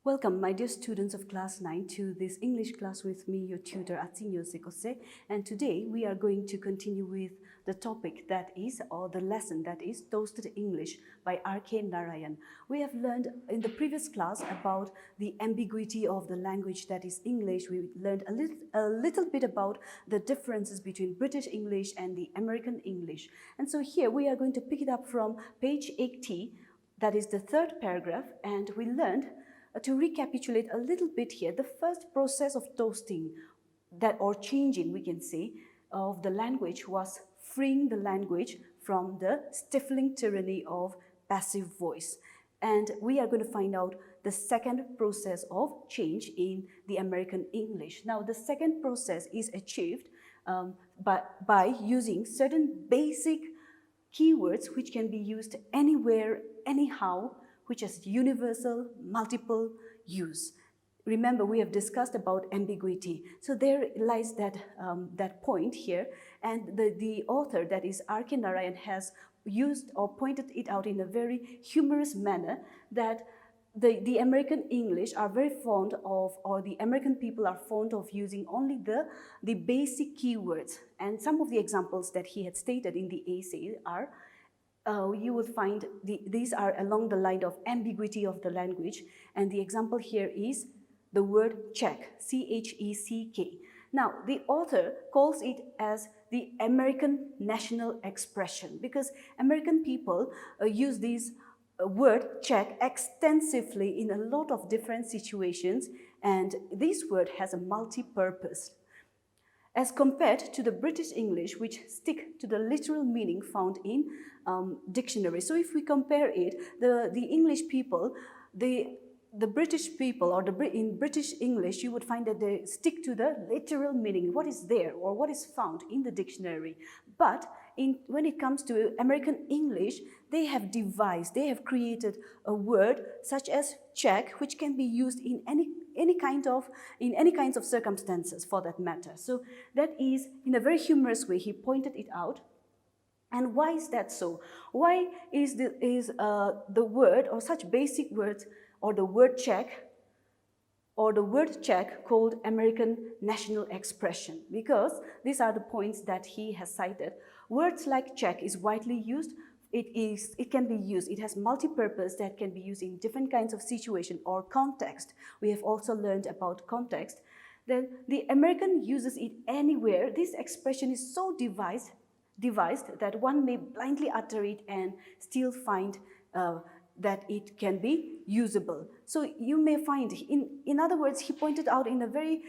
Welcome, my dear students of class 9, to this English class with me, your tutor, Atsinyo Sekose. And today we are going to continue with the topic that is, or the lesson that is, Toasted English by R.K. Narayan. We have learned in the previous class about the ambiguity of the language that is English. We learned a little bit about the differences between British English and the American English. And so here we are going to pick it up from page 80, that is the third paragraph, and we learned to recapitulate a little bit here, the first process of toasting that, or changing, we can say, of the language was freeing the language from the stifling tyranny of passive voice. And we are going to find out the second process of change in the American English. Now, the second process is achieved by using certain basic keywords which can be used anywhere, anyhow, which is universal, multiple use. Remember, we have discussed about ambiguity. So there lies that point here, and the author, that is R.K. Narayan, has used or pointed it out in a very humorous manner that the American English are very fond of, or the American people are fond of using only the basic keywords. And some of the examples that he had stated in the essay are, you will find these are along the line of ambiguity of the language, and the example here is the word check, C-H-E-C-K. Now, the author calls it as the American national expression because American people use this word check extensively in a lot of different situations, and this word has a multi-purpose, as compared to the British English, which stick to the literal meaning found in dictionaries. So if we compare it, the English people, the British people, or in British English, you would find that they stick to the literal meaning, what is there or what is found in the dictionary. But when it comes to American English, they have created a word such as check, which can be used in any kinds of circumstances for that matter. So that is, in a very humorous way, he pointed it out. And why is that so? Why is the word, or such basic words, or the word check called American national expression? Because these are the points that he has cited. Words like check is widely used. It can be used, it has multi-purpose that can be used in different kinds of situation or context. We have also learned about context. Then the American uses it anywhere. This expression is so devised that one may blindly utter it and still find that it can be usable. So you may find, in other words, he pointed out in a very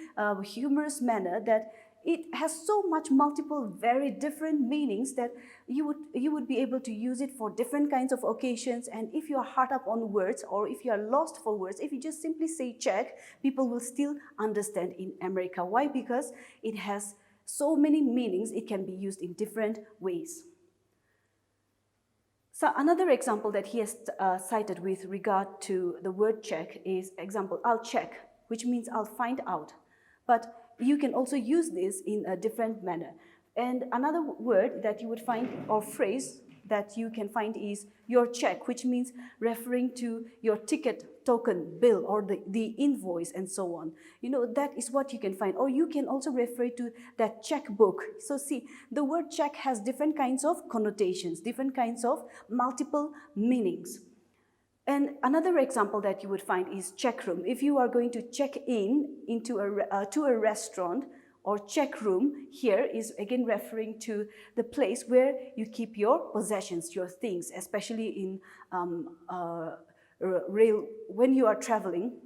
humorous manner that it has so much multiple, very different meanings that you would be able to use it for different kinds of occasions. And if you are hard up on words, or if you are lost for words, if you just simply say check, people will still understand in America. Why? Because it has so many meanings, it can be used in different ways. So another example that he has cited with regard to the word check is example, I'll check, which means I'll find out. But you can also use this in a different manner. And another word that you would find, or phrase that you can find, is your check, which means referring to your ticket, token, bill, or the invoice, and so on. You know, that is what you can find. Or you can also refer to that checkbook. So see, the word check has different kinds of connotations, different kinds of multiple meanings. And another example that you would find is check room. If you are going to check into to a restaurant, or check room here is again referring to the place where you keep your possessions, your things, especially in rail. When you are traveling,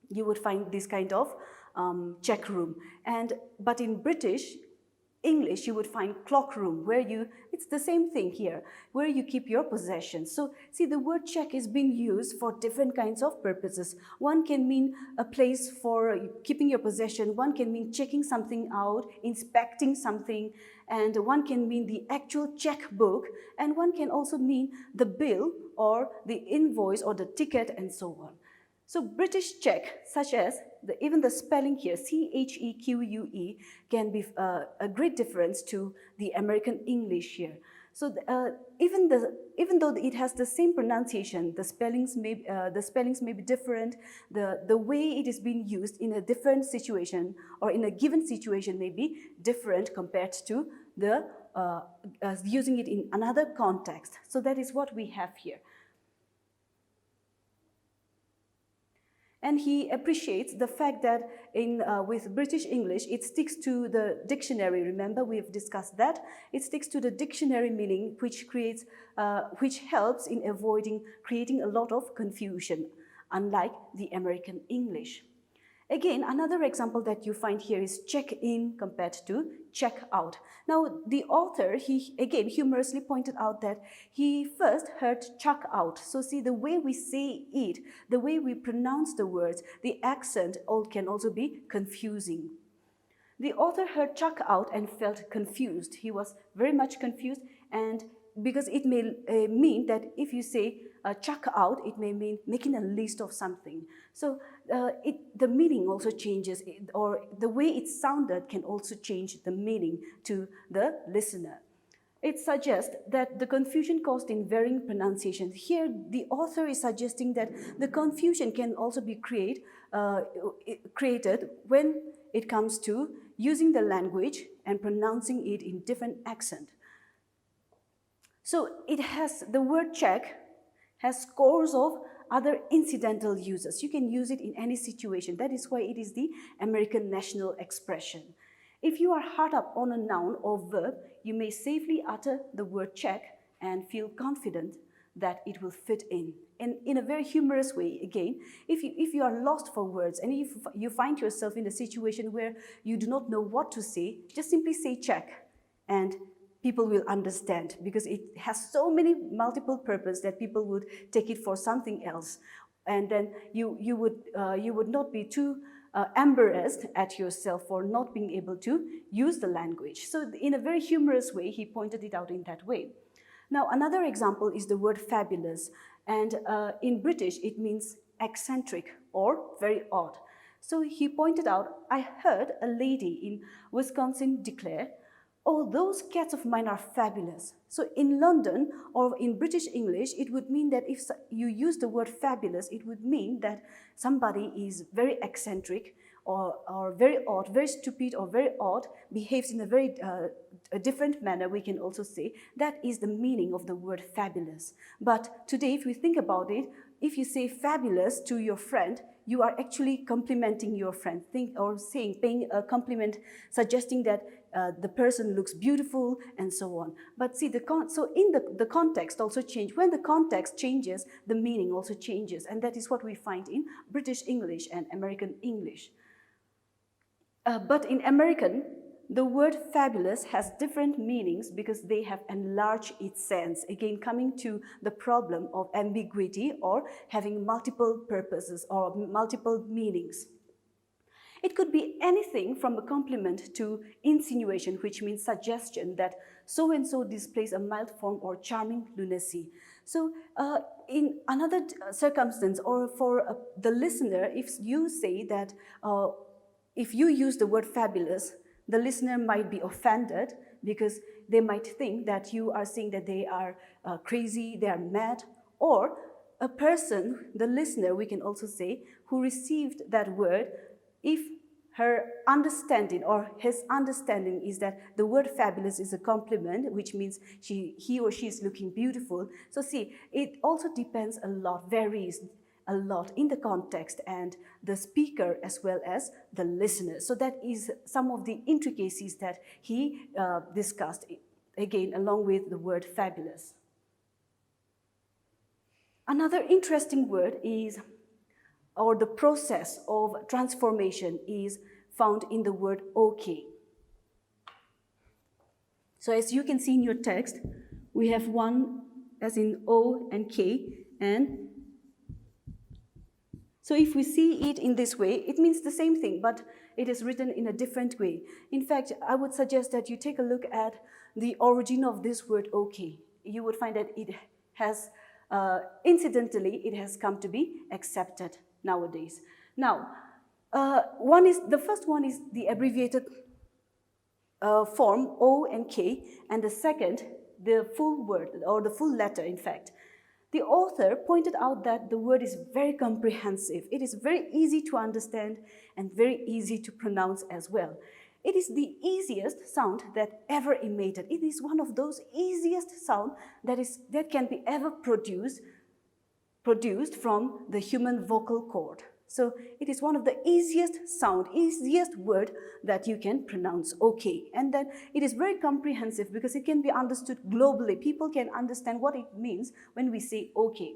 you would find this kind of check room. But in British English, you would find clock room, where it's the same thing here, where you keep your possessions. So see, the word check is being used for different kinds of purposes. One can mean a place for keeping your possession, one can mean checking something out, inspecting something, and one can mean the actual checkbook, and one can also mean the bill or the invoice or the ticket and so on. So British check, such as even the spelling here, C-H-E-Q-U-E, can be a great difference to the American English here. So even though it has the same pronunciation, the spellings may be different. The way it is being used in a different situation or in a given situation may be different compared to the using it in another context. So that is what we have here. And he appreciates the fact that with British English, it sticks to the dictionary. Remember, we have discussed that. It sticks to the dictionary meaning, which helps in creating a lot of confusion, unlike the American English. Again, another example that you find here is check in compared to check out. Now, the author, he again humorously pointed out that he first heard chuck out. So see, the way we say it, the way we pronounce the words, the accent can also be confusing. The author heard chuck out and felt confused. He was very much confused, and because it may mean that if you say chuck out, it may mean making a list of something. So the meaning also changes, or the way it sounded can also change the meaning to the listener. It suggests that the confusion caused in varying pronunciations. Here, the author is suggesting that the confusion can also be created when it comes to using the language and pronouncing it in different accent. So the word check has scores of other incidental uses. You can use it in any situation. That is why it is the American national expression. If you are hard up on a noun or verb, you may safely utter the word check and feel confident that it will fit in. And in a very humorous way, again, if you are lost for words and if you find yourself in a situation where you do not know what to say, just simply say check and people will understand, because it has so many multiple purposes that people would take it for something else. And then you would not be too embarrassed at yourself for not being able to use the language. So in a very humorous way, he pointed it out in that way. Now, another example is the word fabulous. And in British, it means eccentric or very odd. So he pointed out, I heard a lady in Wisconsin declare, oh, those cats of mine are fabulous. So in London or in British English, it would mean that if you use the word fabulous, it would mean that somebody is very eccentric or very odd, very stupid or very odd, behaves in a very a different manner, we can also say. That is the meaning of the word fabulous. But today, if we think about it, if you say fabulous to your friend, you are actually complimenting your friend, paying a compliment, suggesting that the person looks beautiful and so on. But see, the context also changes. When the context changes, the meaning also changes, and that is what we find in British English and American English. But in American, the word fabulous has different meanings because they have enlarged its sense, again coming to the problem of ambiguity or having multiple purposes or multiple meanings. It could be anything from a compliment to insinuation, which means suggestion that so-and-so displays a mild form or charming lunacy. So in another circumstance, or for the listener, if you say that, if you use the word fabulous, the listener might be offended because they might think that you are saying that they are crazy, they are mad, or a person, the listener, we can also say, who received that word, if her understanding or his understanding is that the word fabulous is a compliment, which means he or she is looking beautiful. So see, it also depends a lot, varies a lot in the context and the speaker as well as the listener. So that is some of the intricacies that he discussed, again, along with the word fabulous. Another interesting word is, or the process of transformation is found in the word okay. So as you can see in your text, we have one as in O and K, and so if we see it in this way, it means the same thing, but it is written in a different way. In fact, I would suggest that you take a look at the origin of this word okay. You would find that it has, incidentally, it has come to be accepted nowadays. Now, the first one is the abbreviated form O and K, and the second, the full word or the full letter, in fact. The author pointed out that the word is very comprehensive. It is very easy to understand and very easy to pronounce as well. It is the easiest sound that ever emitted. It is one of those easiest sound that can be ever produced from the human vocal cord. So it is one of the easiest sound, easiest word that you can pronounce, okay. And then it is very comprehensive because it can be understood globally. People can understand what it means when we say okay.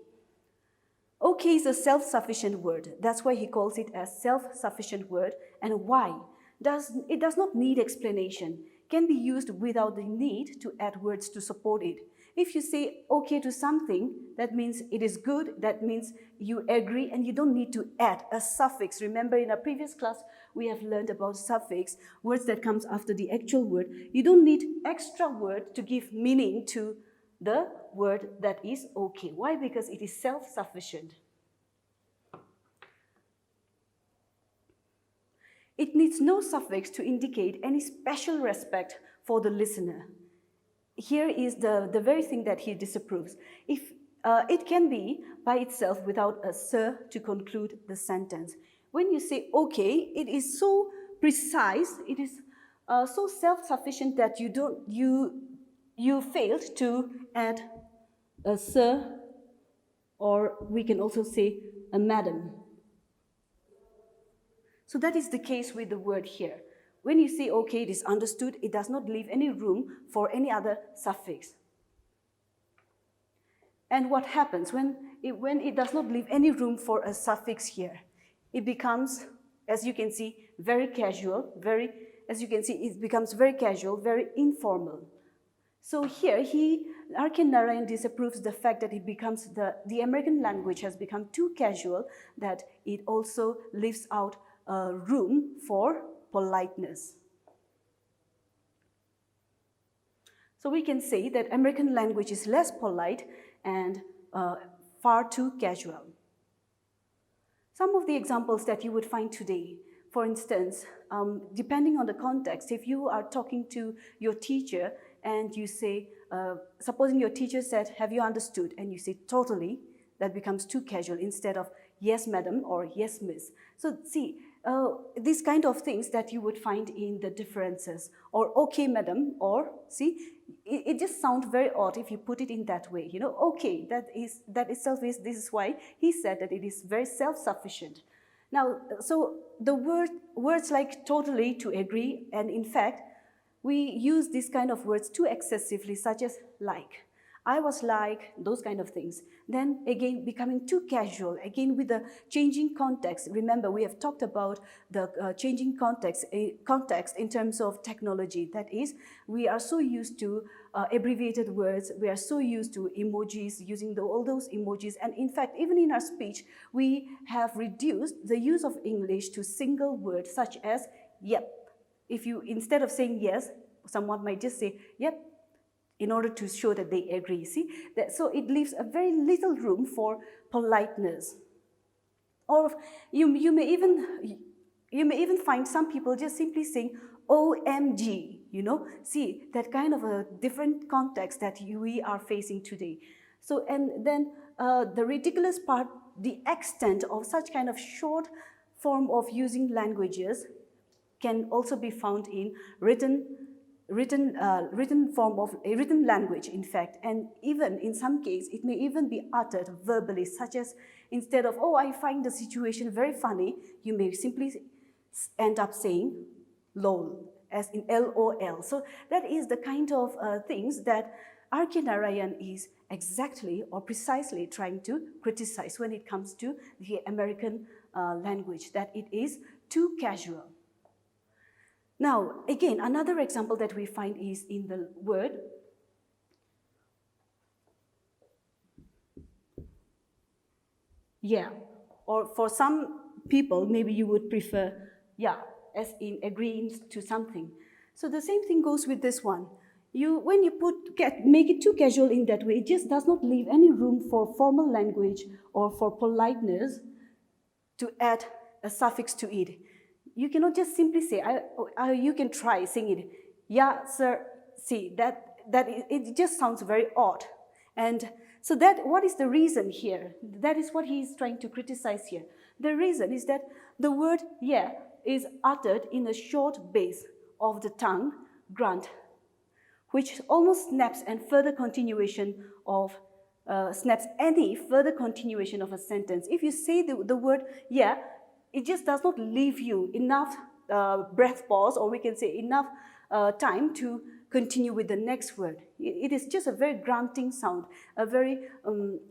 Okay is a self-sufficient word. That's why he calls it a self-sufficient word. And why? It does not need explanation. Can be used without the need to add words to support it. If you say okay to something, that means it is good, that means you agree, and you don't need to add a suffix. Remember, in our previous class, we have learned about suffix, words that comes after the actual word. You don't need extra word to give meaning to the word that is okay. Why? Because it is self-sufficient. It needs no suffix to indicate any special respect for the listener. Here is the very thing that he disapproves. If it can be by itself without a sir to conclude the sentence. When you say okay, it is so precise, it is so self-sufficient that you failed to add a sir, or we can also say a madam. So that is the case with the word here. When you say okay, it is understood, it does not leave any room for any other suffix. And what happens when it does not leave any room for a suffix here? It becomes, as you can see, very casual, it becomes very casual, very informal. So here, R.K. Narayan disapproves the fact that it becomes the American language has become too casual, that it also leaves out room for politeness. So we can say that American language is less polite and far too casual. Some of the examples that you would find today, for instance, depending on the context, if you are talking to your teacher and you say, supposing your teacher said, have you understood? And you say, totally, that becomes too casual instead of yes, madam, or yes, miss. So see, these kind of things that you would find in the differences, or okay, madam, or see, it just sounds very odd if you put it in that way. You know, okay, that itself is, this is why he said that it is very self-sufficient. Now, so the words like totally, to agree, and in fact, we use these kind of words too excessively, such as like. I was like, those kind of things. Then again, becoming too casual, again with the changing context. Remember, we have talked about the changing context in terms of technology. That is, we are so used to abbreviated words, we are so used to emojis, using all those emojis. And in fact, even in our speech, we have reduced the use of English to single words such as yep. If you, instead of saying yes, someone might just say yep, in order to show that they agree. See, so it leaves a very little room for politeness. Or you may even find some people just simply saying OMG, you know. See, that kind of a different context that we are facing today. So, and then the ridiculous part, the extent of such kind of short form of using languages can also be found in written form of a written language, in fact, and even in some case it may even be uttered verbally, such as instead of, oh, I find the situation very funny, you may simply end up saying lol, as in LOL. So that is the kind of things that R.K. Narayan is exactly or precisely trying to criticize when it comes to the American language, that it is too casual. Now, again, another example that we find is in the word yeah, or for some people, maybe you would prefer yeah, as in agreeing to something. So the same thing goes with this one. When you make it too casual in that way, it just does not leave any room for formal language or for politeness to add a suffix to it. You cannot just simply say, you can try saying it, yeah, sir, see, that it just sounds very odd. And so that, what is the reason here? That is what he is trying to criticize here. The reason is that the word yeah is uttered in a short base of the tongue, grunt, which almost snaps and further continuation of snaps any further continuation of a sentence. If you say the word yeah, it just does not leave you enough breath pause, or we can say enough time to continue with the next word. It is just a very grunting sound, a very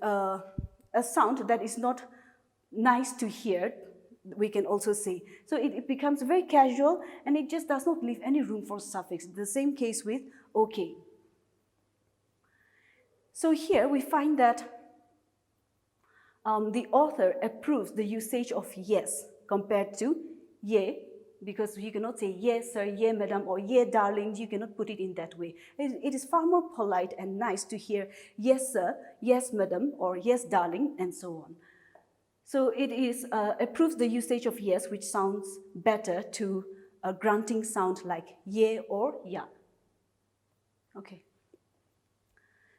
a sound that is not nice to hear, we can also say. So it becomes very casual, and it just does not leave any room for suffix. The same case with okay. So here we find that the author approves the usage of yes compared to ye, because you cannot say yes sir, yes madam, or yes darling. You cannot put it in that way. It is far more polite and nice to hear yes sir, yes madam, or yes darling, and so on. So it is approves the usage of yes, which sounds better to a grunting sound like ye or ya. Okay.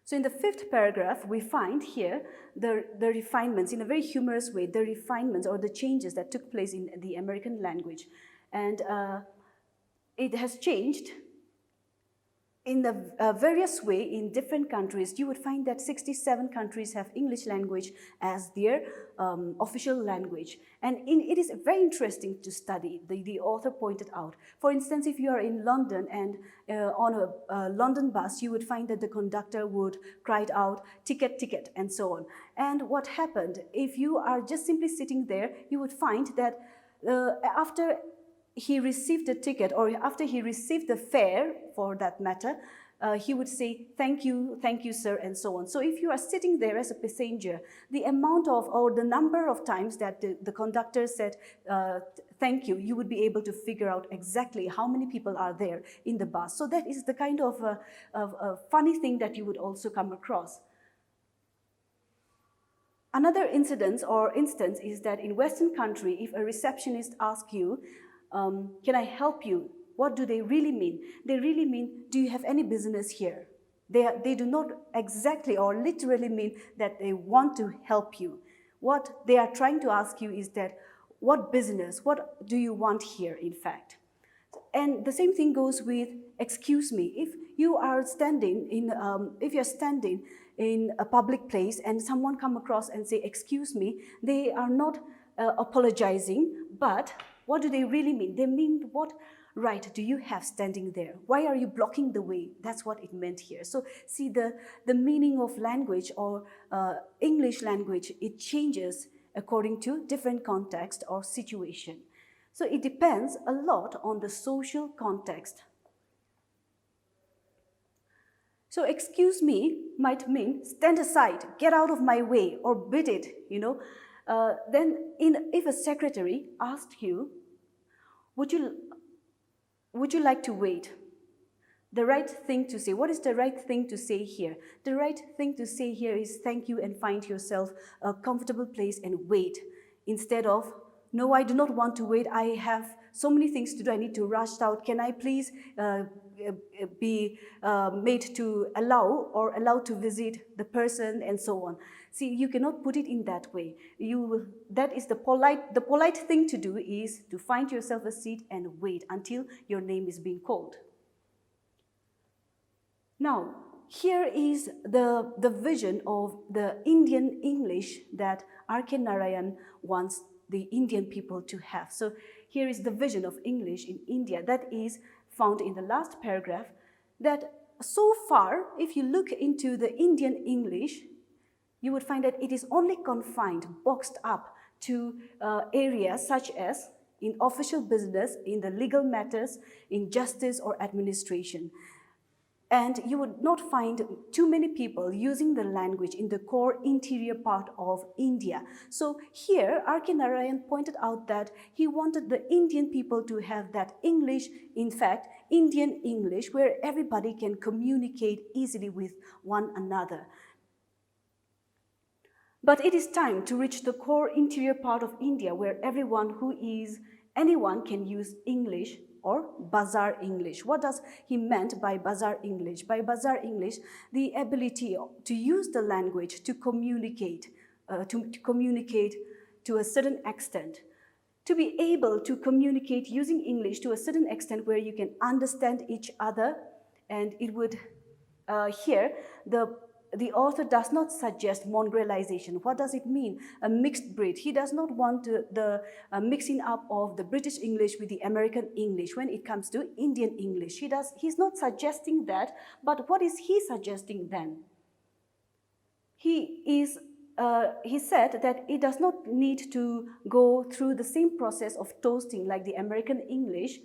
So in the fifth paragraph, we find here the refinements, in a very humorous way, the refinements or the changes that took place in the American language. And it has changed in the various way in different countries. You would find that 67 countries have English language as their official language. And it is very interesting to study, the author pointed out. For instance, if you are in London and on a London bus, you would find that the conductor would cry out, ticket, ticket, and so on. And what happened, if you are just simply sitting there, you would find that after he received the ticket, or after he received the fare, for that matter, he would say, thank you, sir, and so on. So if you are sitting there as a passenger, the amount of, or the number of times that the conductor said, thank you, you would be able to figure out exactly how many people are there in the bus. So that is the kind of a funny thing that you would also come across. Another incident or instance is that in Western country, if a receptionist asks you, can I help you? What do they really mean? They really mean, do you have any business here? They do not exactly or literally mean that they want to help you. What they are trying to ask you is that, what business, what do you want here, in fact? And the same thing goes with excuse me. If you are standing in a public place and someone come across and say, excuse me, they are not apologizing, but what do they really mean? They mean, what right do you have standing there? Why are you blocking the way? That's what it meant here. So see, the meaning of language or English language, it changes according to different context or situation. So it depends a lot on the social context. So excuse me might mean stand aside, get out of my way, or bid it, you know. Then if a secretary asked you, would you like to wait? The right thing to say, what is the right thing to say here? The right thing to say here is thank you and find yourself a comfortable place and wait, instead of, no, I do not want to wait, I have so many things to do, I need to rush out, can I please be made to allow to visit the person, and so on. See, you cannot put it in that way. That is the polite thing to do is to find yourself a seat and wait until your name is being called. Now, here is the vision of the Indian English that R.K. Narayan wants the Indian people to have. So here is the vision of English in India that is found in the last paragraph, that so far, if you look into the Indian English, you would find that it is only confined, boxed up to areas such as in official business, in the legal matters, in justice or administration. And you would not find too many people using the language in the core interior part of India. So here, R.K. Narayan pointed out that he wanted the Indian people to have that English, in fact, Indian English, where everybody can communicate easily with one another. But it is time to reach the core interior part of India, where anyone can use English or Bazaar English. What does he meant by Bazaar English? By Bazaar English, the ability to use the language to communicate to a certain extent. To be able to communicate using English to a certain extent where you can understand each other, and it would, here, the author does not suggest mongrelization. What does it mean? A mixed breed. He does not want the mixing up of the British English with the American English when it comes to Indian English. He's not suggesting that, but what is he suggesting then? He said that it does not need to go through the same process of toasting like the American English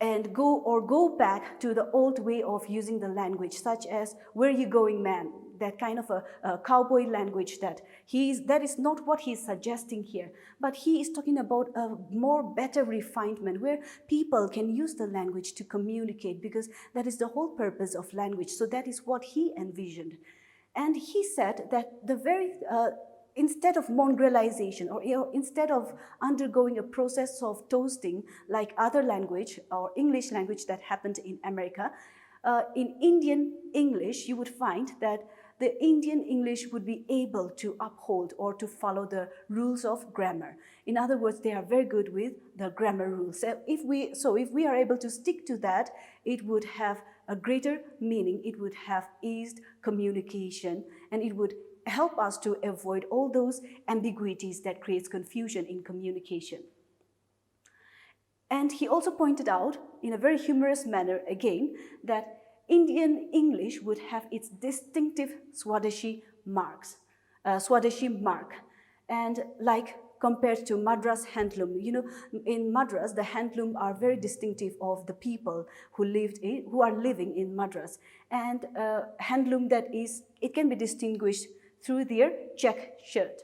and go back to the old way of using the language, such as "where you going, man?" That kind of a cowboy language that is not what he's suggesting here. But he is talking about a more better refinement where people can use the language to communicate, because that is the whole purpose of language. So that is what he envisioned. And he said that instead of mongrelization, or instead of undergoing a process of toasting like other language or English language that happened in America, in Indian English, you would find that the Indian English would be able to uphold or to follow the rules of grammar. In other words, they are very good with the grammar rules. So if we are able to stick to that, it would have a greater meaning, it would have eased communication, and it would help us to avoid all those ambiguities that creates confusion in communication. And he also pointed out, in a very humorous manner again, that Indian English would have its distinctive Swadeshi mark. And like compared to Madras handloom, in Madras, the handloom are very distinctive of the people who are living in Madras. And handloom it can be distinguished through their check shirt.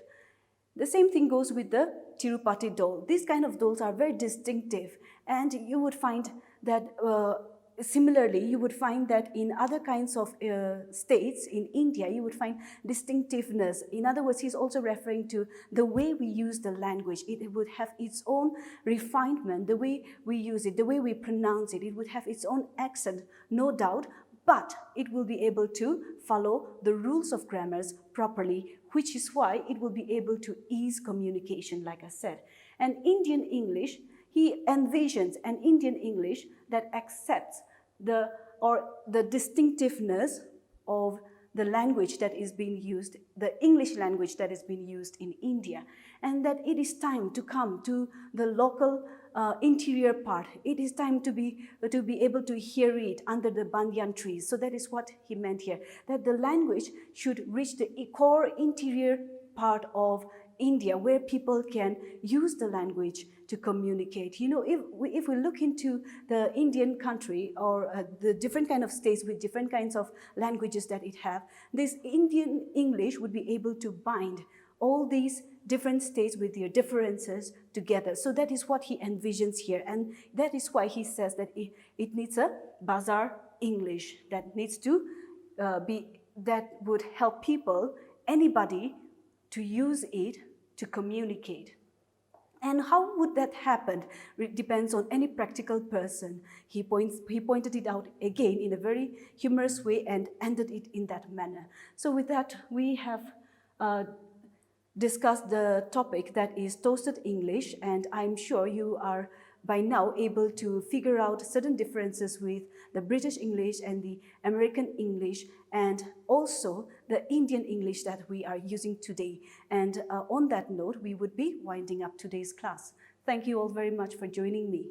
The same thing goes with the Tirupati doll. These kind of dolls are very distinctive, and you would find that similarly, you would find that in other kinds of states in India, you would find distinctiveness. In other words, he's also referring to the way we use the language. It would have its own refinement, the way we use it, the way we pronounce it. It would have its own accent, no doubt, but it will be able to follow the rules of grammars properly, which is why it will be able to ease communication, like I said. And Indian English, he envisions an Indian English that accepts the distinctiveness of the language that is being used, the English language that is being used in India, and that it is time to come to the local interior part. It is time to be able to hear it under the banyan trees. So that is what he meant here, that the language should reach the core interior part of India, where people can use the language to communicate. If we look into the Indian country, or the different kind of states with different kinds of languages that it have, this Indian English would be able to bind all these different states with their differences together. So that is what he envisions here, and that is why he says that it needs a Bazaar English that needs to that would help people, anybody, to use it to communicate. And how would that happen? It depends on any practical person. He pointed it out again in a very humorous way and ended it in that manner. So with that, we have discussed the topic that is toasted English, and I'm sure you are by now able to figure out certain differences with the British English and the American English, and also the Indian English that we are using today. And on that note, we would be winding up today's class. Thank you all very much for joining me.